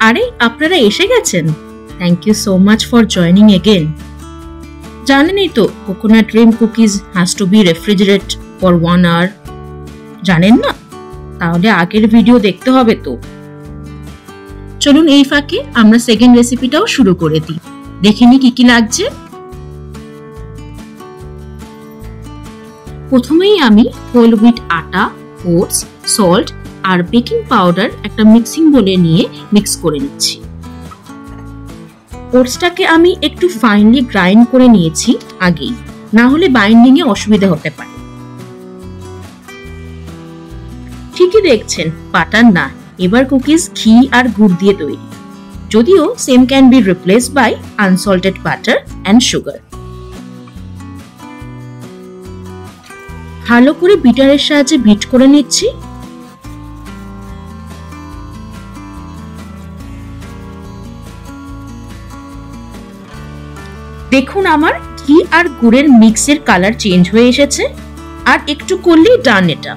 আরে আপনারা এসে গেছেন। Thank you so much for joining again. জানেনই তো coconut dream cookies has to be refrigerate for 1 hour। জানেন না? তাহলে আগের ভিডিও দেখতে হবে তো। চলুন এই ফাঁকে আমরা সেকেন্ড রেসিপিটাও শুরু করে দিই। দেখিনি কি কি লাগছে। প্রথমেই আমি হোল হুইট আটা, ওটস, সল্ট আর বেকিং পাউডার একটা মিক্সিং বোলে নিয়ে মিক্স করে নিচ্ছি। ওটসটাকে আমি একটু ফাইনলি গ্রাইন্ড করে নিয়েছি আগেই, না হলে বাইন্ডিং এ অসুবিধা হতে পারে। ঠিকই দেখছেন, বাটার না, এবার কুকিজ ঘি আর গুড় দিয়ে তৈরি। যদিও same can be replaced by unsalted butter and sugar. ভালো করে বিটারের সাহায্যে বিট করে নিচ্ছি। দেখুন আমার ঘি আর গুড়ের মিক্সের কালার চেঞ্জ হয়ে এসেছে, আর একটু করলেই ডান এটা।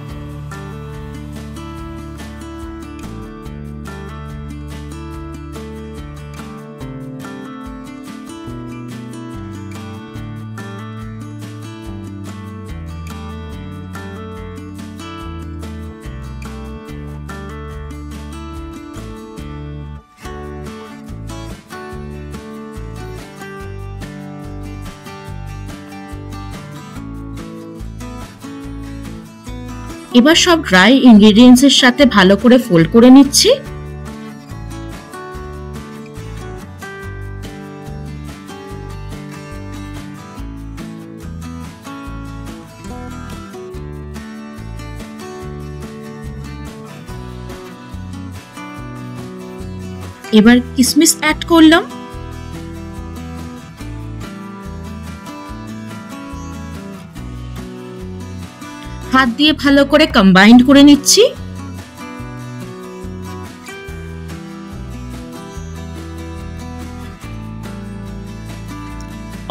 এবার সব ড্রাই ইনগ্রেডিয়েন্টস এর সাথে ভালো করে ফোল্ড করে নিচ্ছি। এবার কিশমিশ অ্যাড করলাম। হাত দিয়ে ভালো করে কম্বাইন করে নিচ্ছি।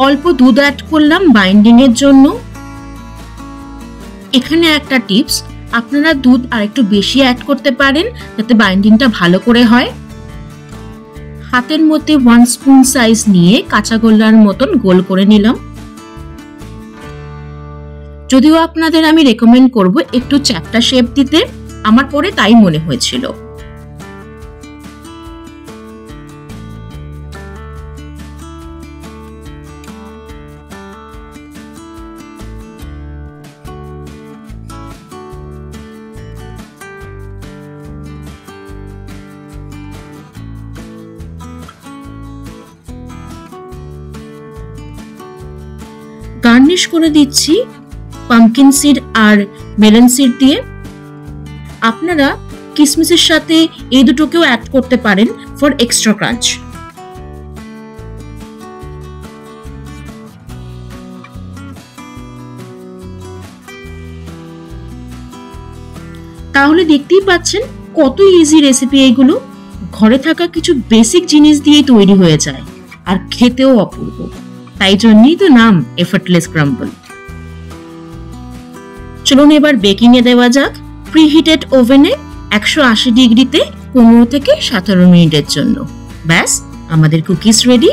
অল্প দুধ অ্যাড করলাম বাইন্ডিং এর জন্য। এখানে একটা টিপস, আপনারা দুধ আর একটু বেশি অ্যাড করতে পারেন যাতে বাইন্ডিংটা ভালো করে হয়। হাতের মধ্যে 1 স্পুন সাইজ নিয়ে কাঁচা গোল্লার মতন গোল করে নিলাম। যদিও আপনাদের আমি রেকমেন্ড করব একটু চ্যাপ্টা শেপ দিতে, আমার পরে তাই মনে হয়েছিল। গার্নিশ করে দিচ্ছি পাম্পকিন সিড আর মেলন সিড দিয়ে। আপনারা কিশমিশের সাথে এই দুটোকেও অ্যাড করতে পারেন ফর এক্সট্রা ক্রাঞ্চ। তাহলে দেখতেই পাচ্ছেন কত ইজি রেসিপি এগুলো। ঘরে থাকা কিছু বেসিক জিনিস দিয়ে তৈরি হয়ে যায় আর খেতেও অপূর্ব। তাই জন্যই তো নাম এফর্টলেস ক্রাম্বল। চলুন এবার বেকিং এ দেওয়া যাক। প্রিহিটেড ওভেনে 180 ডিগ্রিতে 15 থেকে 17 মিনিটের জন্য। ব্যাস, আমাদের cookies ready.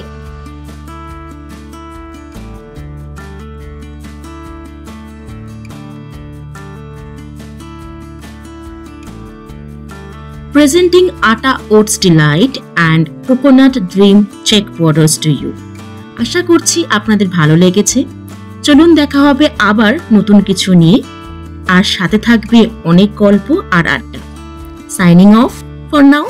Presenting Atta Oats Delight and Coconut Dream Check Borders to you. আশা করছি আপনাদের ভালো লেগেছে। চলুন দেখা হবে আবার নতুন কিছু নিয়ে, আর সাথে থাকবে অনেক গল্প আর আড্ডা। Signing off for now.